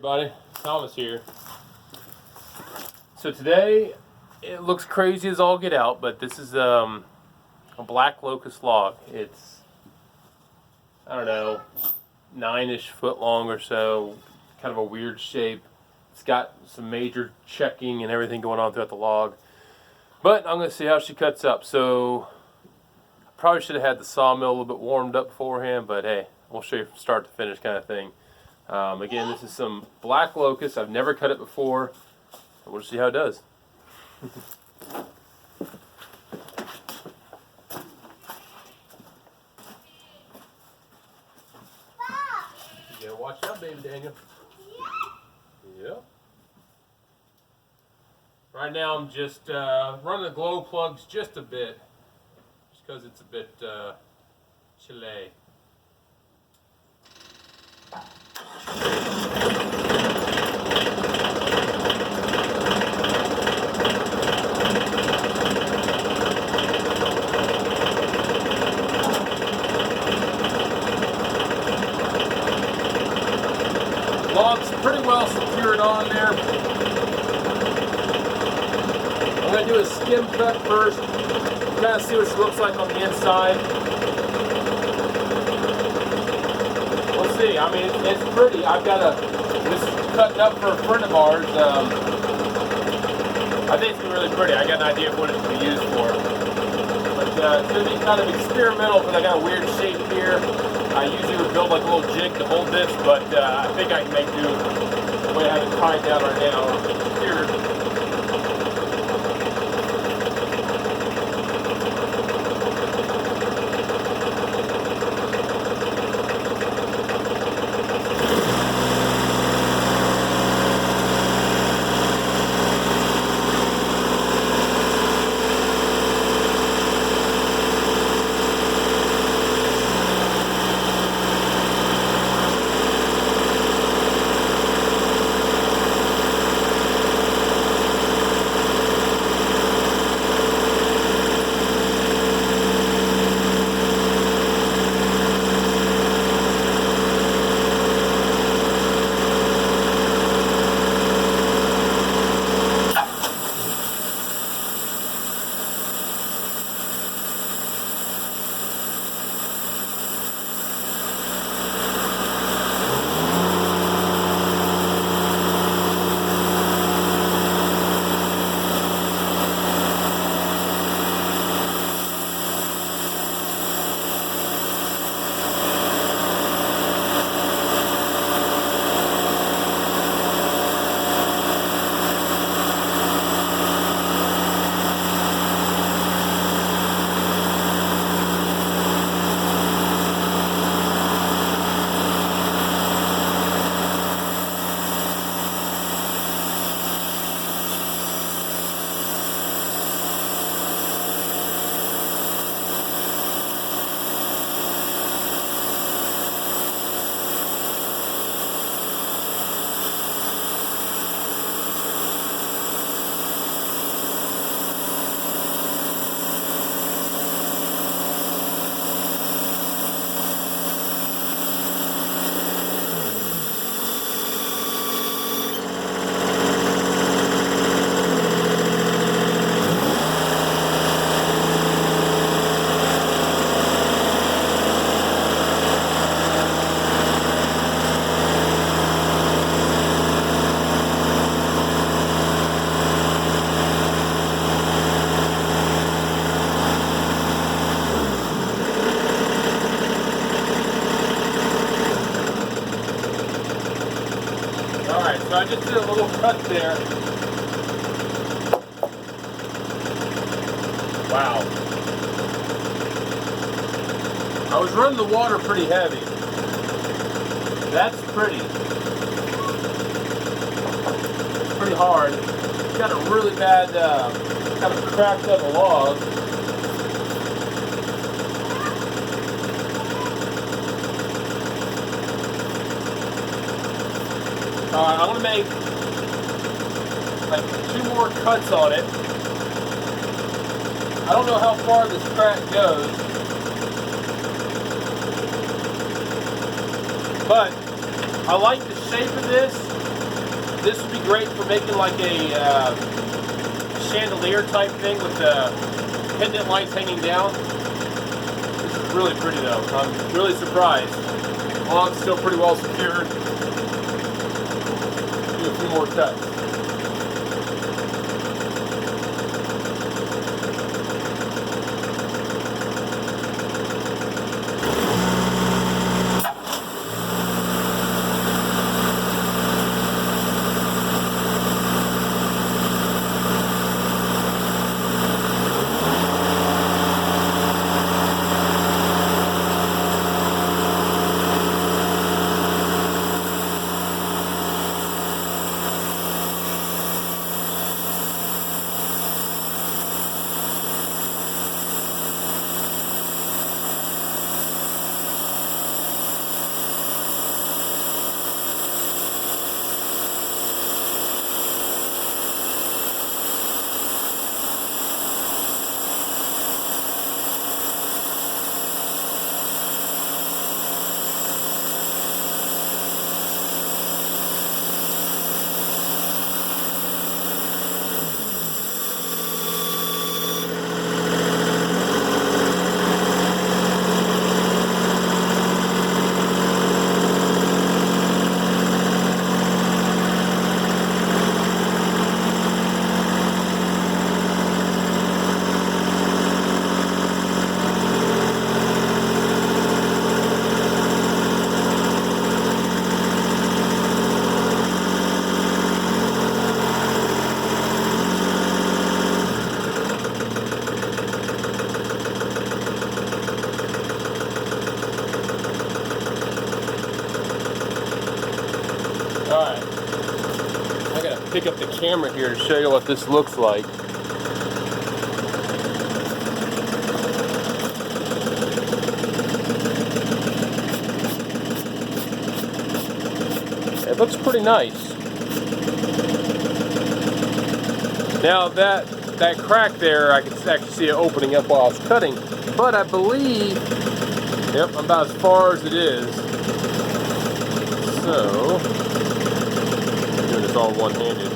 Everybody, Thomas here. So today it looks crazy as all get out, but this is a Black Locust log. It's, I don't know, 9-ish foot long or so, kind of a weird shape. It's got some major checking and everything going on throughout the log. But I'm going to see how she cuts up. So I probably should have had the sawmill a little bit warmed up beforehand, but hey, we'll show you from start to finish kind of thing. Again, this is some Black Locust. I've never cut it before. We'll see how it does. You gotta watch out, baby Daniel. Yeah. Right now I'm just running the glow plugs just a bit, just because it's a bit chilly. Log's pretty well secured on there. I'm going to do a skim cut first, kind of see what she looks like on the inside. We'll see. I mean, it's pretty. I've got this cutting up for a friend of ours. I think it's really pretty. I got an idea of what it's going to be used for. But it's going to be kind of experimental because I got a weird shape here. I usually would build like a little jig to hold this, but I think I can make do the way I have it tied down right now. Here. Alright, so I just did a little cut there. Wow. I was running the water pretty heavy. That's pretty. It's pretty hard. It's got a really bad, kind of cracked up log. I'm going to make like 2 more cuts on it. I don't know how far this crack goes, but I like the shape of this. This would be great for making like a chandelier type thing with the pendant lights hanging down. This is really pretty though. I'm really surprised. Log's still pretty well secured. Do a few more cuts. Alright, I gotta pick up the camera here to show you what this looks like. It looks pretty nice. Now that crack there, I could actually see it opening up while I was cutting, but I believe, yep, I'm about as far as it is. So, doing this all one-handed.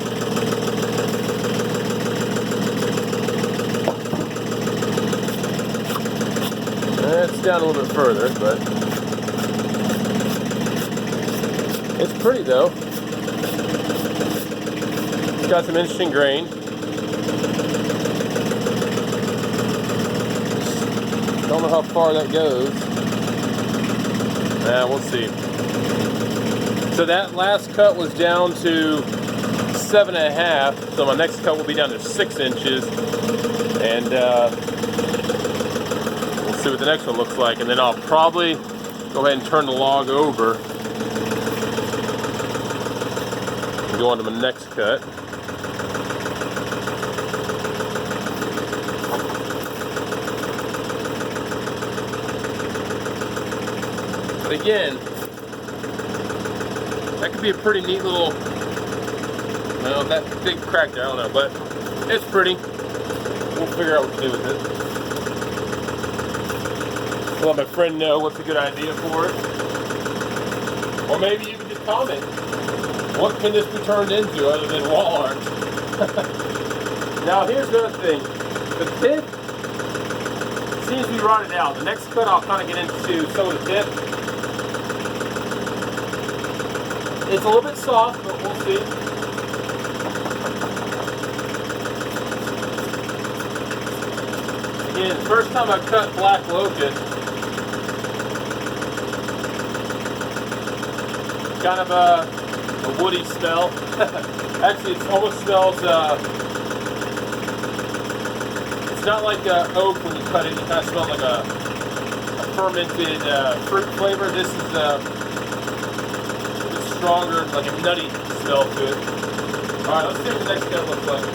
It's down a little bit further, but it's pretty though. It's got some interesting grain. Don't know how far that goes. We'll see. So that last cut was down to 7.5. So my next cut will be down to 6 inches. And we'll see what the next one looks like. And then I'll probably go ahead and turn the log over and go on to my next cut. But again, that could be a pretty neat little, well, that big crack there, I don't know, but it's pretty. We'll figure out what to do with it. I'll let my friend know what's a good idea for it. Or maybe you can just comment, what can this be turned into other than wall art? Now here's the other thing. The pith seems to be rotted out. The next cut I'll kind of get into some of the pith. It's a little bit soft, but we'll see. Again, first time I've cut Black Locust. Kind of a woody smell. Actually, it almost smells, it's not like oak when you cut it. You kind of smell like a fermented fruit flavor. This is stronger, like a nutty smell to it. Alright, let's see what the next cut looks like.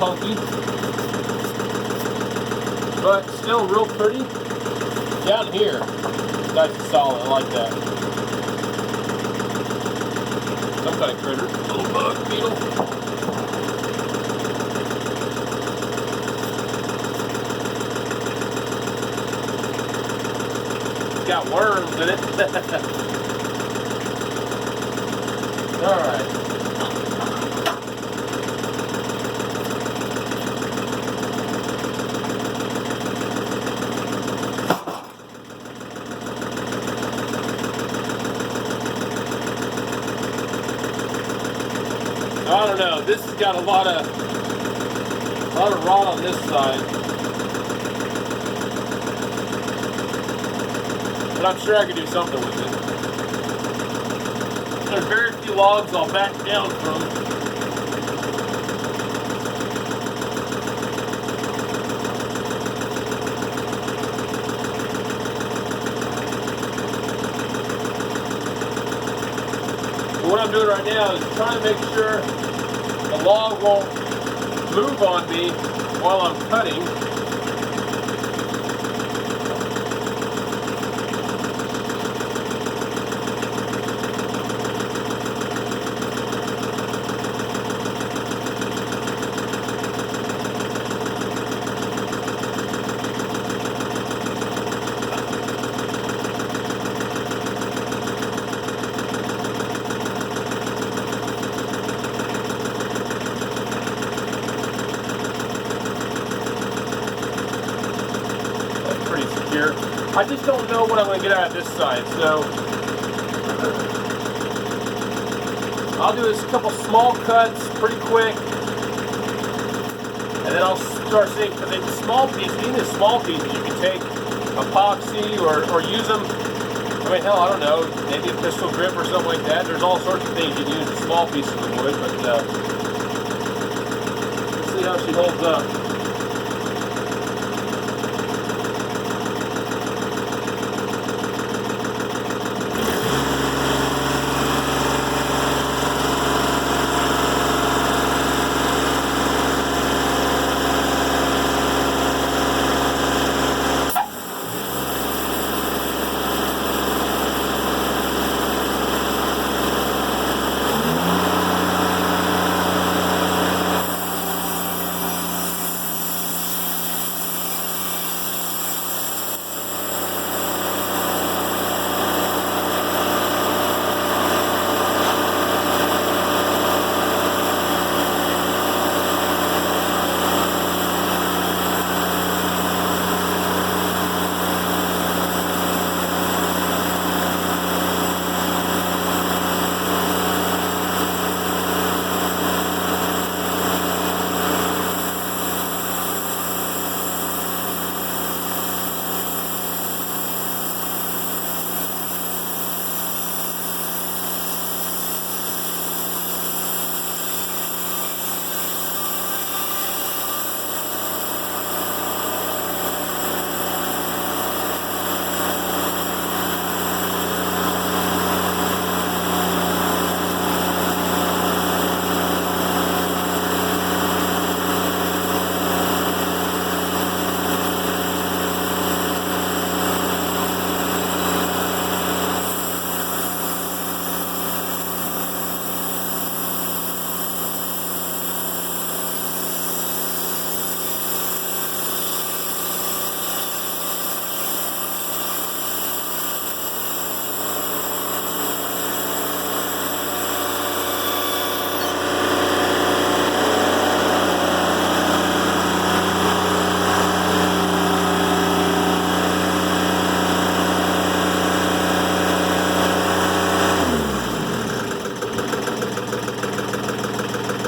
funky, but still real pretty. Down here, nice and solid. I like that. Some kind of critter, little bug, beetle. It's got worms in it. All right. I don't know. This has got a lot of rot on this side, but I'm sure I could do something with it. There's very few logs I'll back down from. But what I'm doing right now is trying to make sure the log won't move on me while I'm cutting. I just don't know what I'm going to get out of this side, so I'll do a couple small cuts pretty quick, and then I'll start seeing, because in small pieces, even in small pieces, you can take epoxy or use them. I mean, hell, I don't know, maybe a pistol grip or something like that. There's all sorts of things you can use in small pieces of wood, but let's see how she holds up.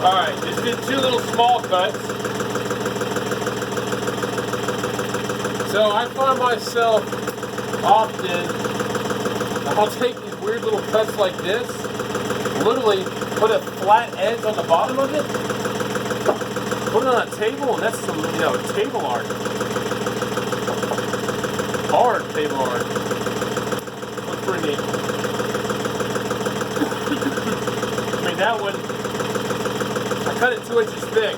Alright, just did two little small cuts. So I find myself often, I'll take these weird little cuts like this, literally put a flat edge on the bottom of it, put it on a table, and that's some, table art. Hard table art. Looks pretty neat. I mean, that one, I cut it 2 inches thick.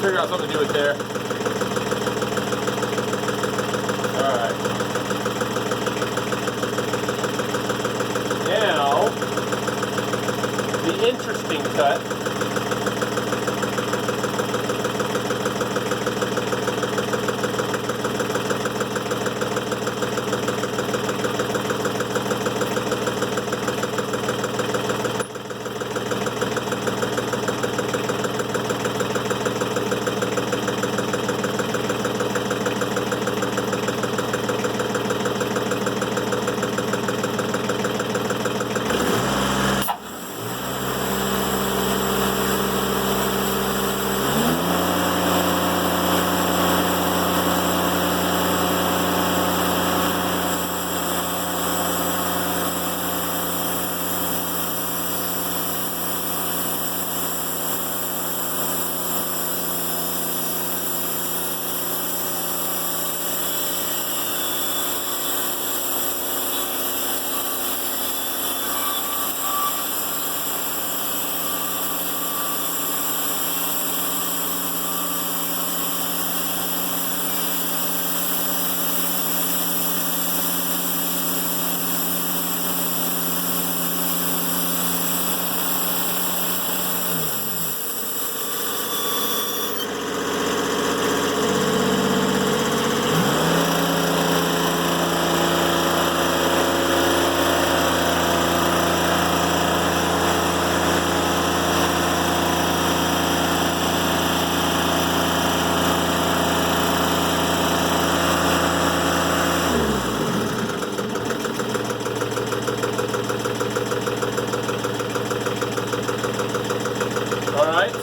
figure out something to do with there. Alright. Now, the interesting cut.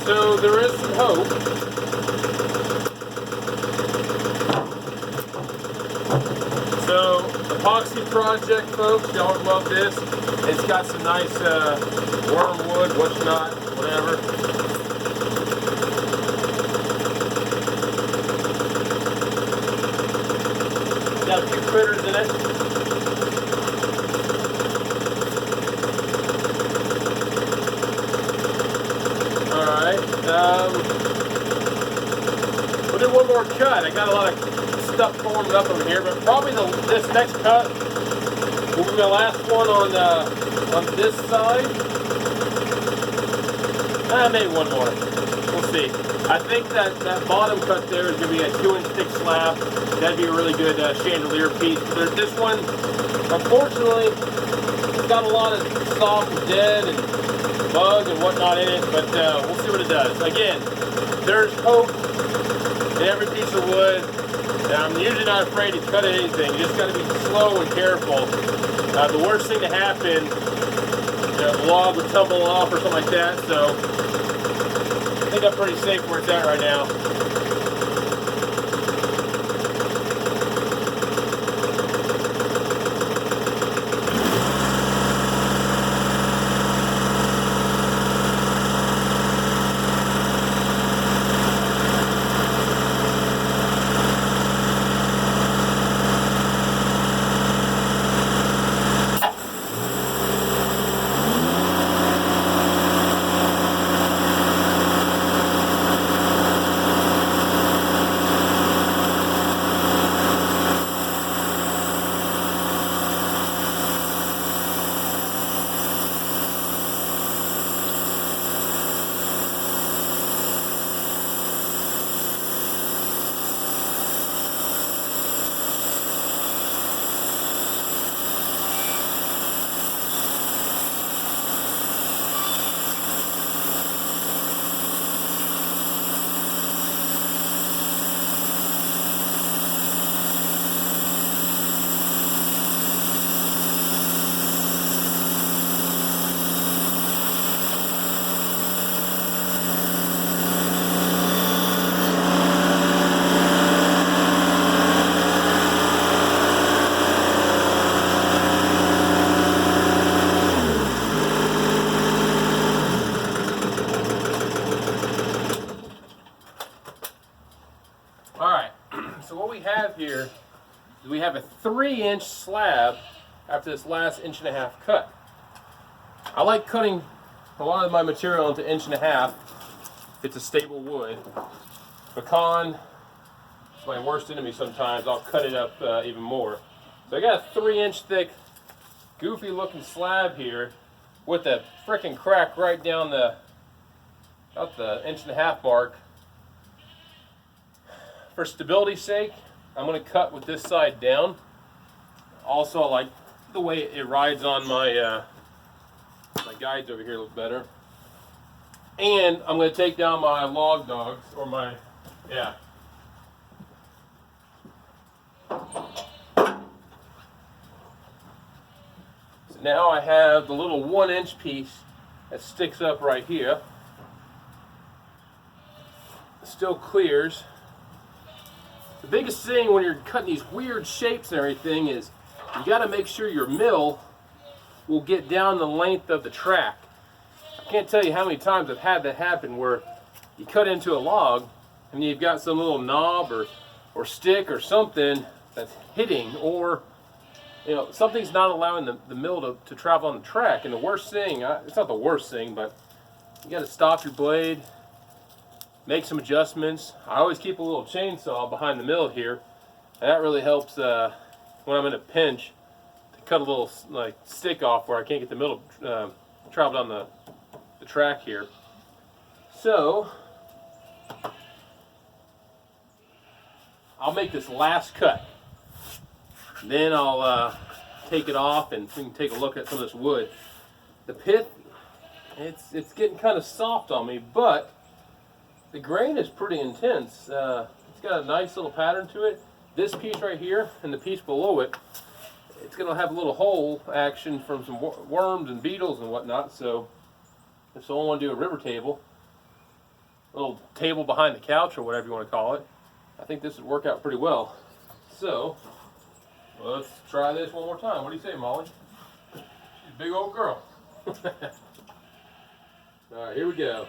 So there is some hope. So epoxy project, folks, y'all love this. It's got some nice wormwood, whatnot, whatever. Got a few critters in it. We'll do one more cut. I got a lot of stuff formed up over here, but probably this next cut will be my last one on this side. Maybe one more. We'll see. I think that bottom cut there is going to be a 2-inch thick slab. That'd be a really good chandelier piece. But this one, unfortunately, it's got a lot of soft and dead and bug and whatnot in it, but we'll see what it does. Again, there's hope in every piece of wood. And I'm usually not afraid to cut anything. You just got to be slow and careful. The worst thing to happen, the log would tumble off or something like that. So I think I'm pretty safe where it's at right now. So what we have here is we have a 3-inch slab after this last 1.5-inch cut. I like cutting a lot of my material into 1.5 inch. It's a stable wood. pecan. It's my worst enemy sometimes. I'll cut it up even more. So I got a 3-inch thick, goofy looking slab here with a frickin' crack right down about the 1.5-inch mark. For stability's sake, I'm going to cut with this side down. Also, I like the way it rides on my my guides over here a little better. And I'm going to take down my log dogs, or my, yeah. So now I have the little 1-inch piece that sticks up right here. It still clears. The biggest thing when you're cutting these weird shapes and everything is you got to make sure your mill will get down the length of the track. I can't tell you how many times I've had that happen where you cut into a log and you've got some little knob or stick or something that's hitting, or something's not allowing the mill to travel on the track. And the worst thing, it's not the worst thing, but you got to stop your blade, make some adjustments. I always keep a little chainsaw behind the mill here, and that really helps when I'm in a pinch to cut a little stick off where I can't get the mill to travel down the track here. So I'll make this last cut, then I'll take it off and we can take a look at some of this wood. The pith, it's getting kind of soft on me, but the grain is pretty intense. It's got a nice little pattern to it. This piece right here and the piece below it, it's going to have a little hole action from some worms and beetles and whatnot. So if someone want to do a river table, a little table behind the couch or whatever you want to call it, I think this would work out pretty well. So let's try this one more time. What do you say, Molly? She's a big old girl. All right, here we go.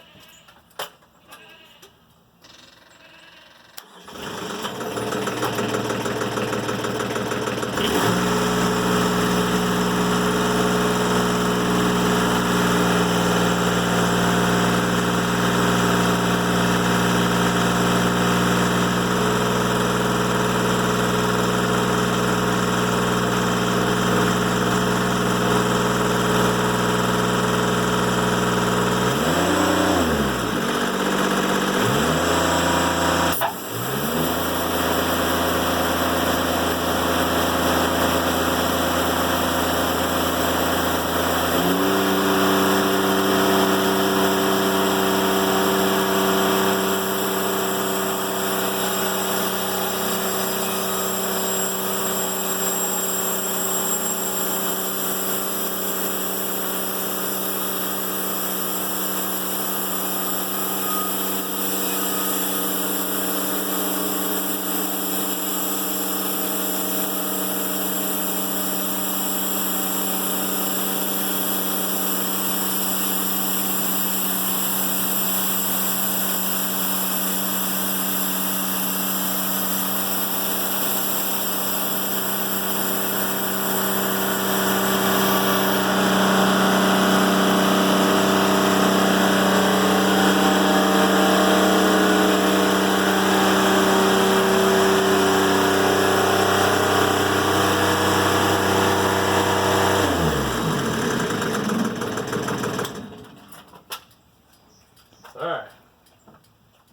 Alright,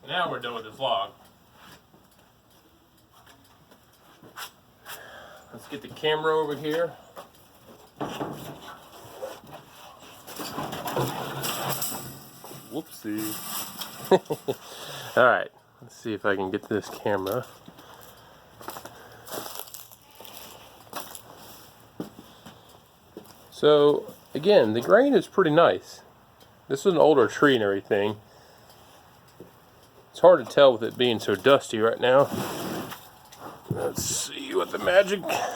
now we're done with this log. Let's get the camera over here. Whoopsie. Alright, let's see if I can get this camera. So, again, the grain is pretty nice. This is an older tree and everything. It's hard to tell with it being so dusty right now. Let's see what the magic has.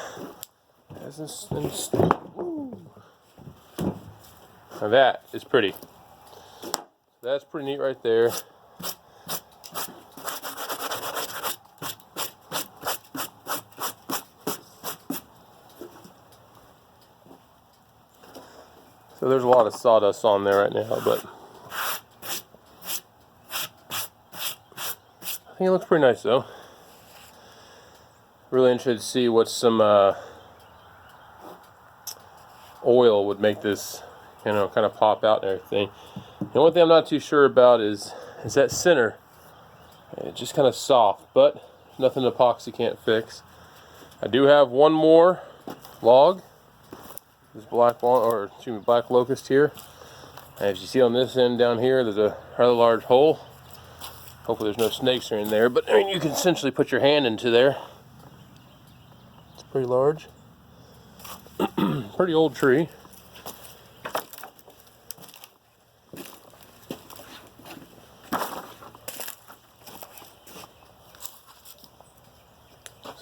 Now that is pretty. That's pretty neat right there. So there's a lot of sawdust on there right now, but I think it looks pretty nice though. Really interested to see what some oil would make this, kind of pop out and everything. And one thing I'm not too sure about is that center. It's just kind of soft, but nothing epoxy can't fix. I do have one more log. This Black Locust here. As you see on this end down here, there's a rather large hole. Hopefully there's no snakes in there, but I mean, you can essentially put your hand into there. It's pretty large. Pretty old tree.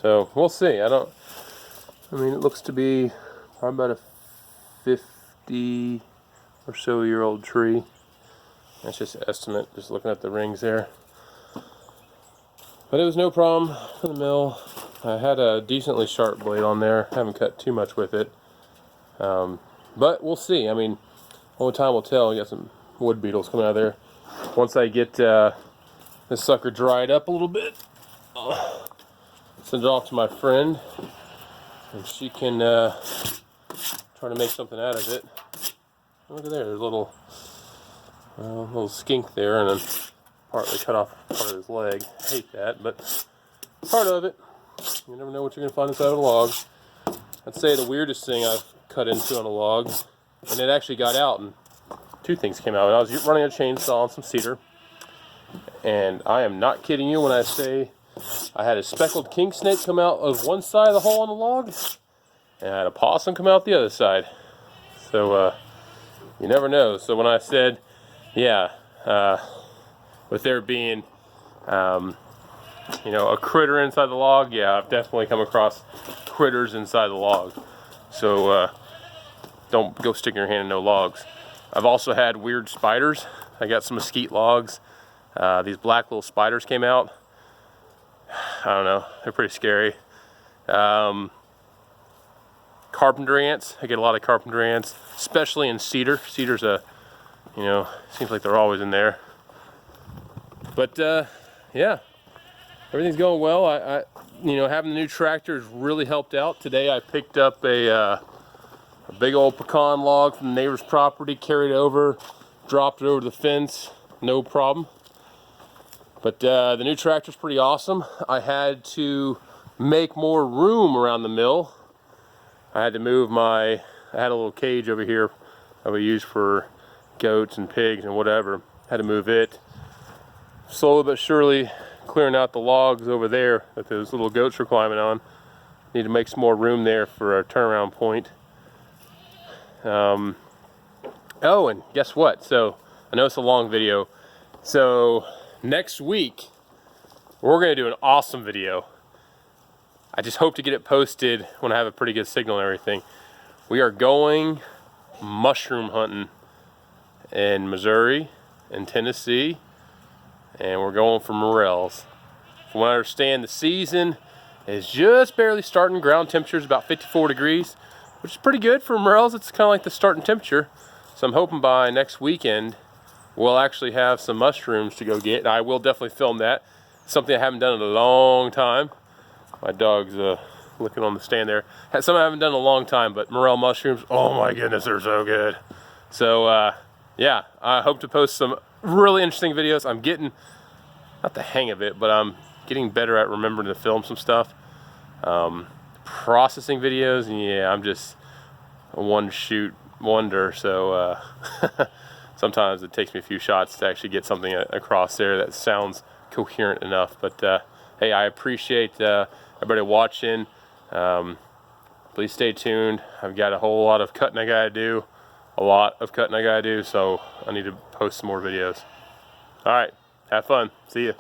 So we'll see. I mean, it looks to be probably about a 50 or so year old tree. That's just an estimate, just looking at the rings there. But it was no problem for the mill. I had a decently sharp blade on there. Haven't cut too much with it. But we'll see. I mean, only time will tell. We got some wood beetles coming out of there. Once I get this sucker dried up a little bit, I'll send it off to my friend, and she can try to make something out of it. Look at there, there's a little skink there, and then partly cut off part of his leg. I hate that, but part of it. You never know what you're going to find inside of a log. I'd say the weirdest thing I've cut into on a log, and it actually got out, and two things came out. I was running a chainsaw on some cedar, and I am not kidding you when I say I had a speckled king snake come out of one side of the hole on the log, and I had a possum come out the other side. So you never know. So when I said, yeah, with there being a critter inside the log, yeah, I've definitely come across critters inside the log. So don't go sticking your hand in no logs. I've also had weird spiders. I got some mesquite logs. These black little spiders came out. I don't know, they're pretty scary. Carpenter ants, I get a lot of carpenter ants, especially in cedar. Cedar's seems like they're always in there. But yeah, everything's going well. I having the new tractor has really helped out. Today I picked up a big old pecan log from the neighbor's property, carried it over, dropped it over the fence, no problem. But the new tractor's pretty awesome. I had to make more room around the mill. I had to move I had a little cage over here that we use for goats and pigs and whatever. Had to move it. Slowly but surely clearing out the logs over there that those little goats were climbing on. Need to make some more room there for a turnaround point. Oh, and guess what? So, I know it's a long video. So, next week, we're going to do an awesome video. I just hope to get it posted when I have a pretty good signal and everything. We are going mushroom hunting in Missouri and Tennessee, and we're going for morels. From what I understand, the season is just barely starting. Ground temperature is about 54 degrees, which is pretty good for morels. It's kind of like the starting temperature. So I'm hoping by next weekend we'll actually have some mushrooms to go get. And I will definitely film that. Something I haven't done in a long time. My dog's looking on the stand there. Something I haven't done in a long time, but morel mushrooms, oh my goodness, they're so good. So yeah, I hope to post some really interesting videos. I'm getting, not the hang of it, but I'm getting better at remembering to film some stuff. Processing videos, yeah, I'm just a one-shoot wonder, so sometimes it takes me a few shots to actually get something across there that sounds coherent enough. But hey, I appreciate everybody watching. Please stay tuned. I've got a whole lot of cutting I gotta do, so I need to post some more videos. All right, have fun. See ya.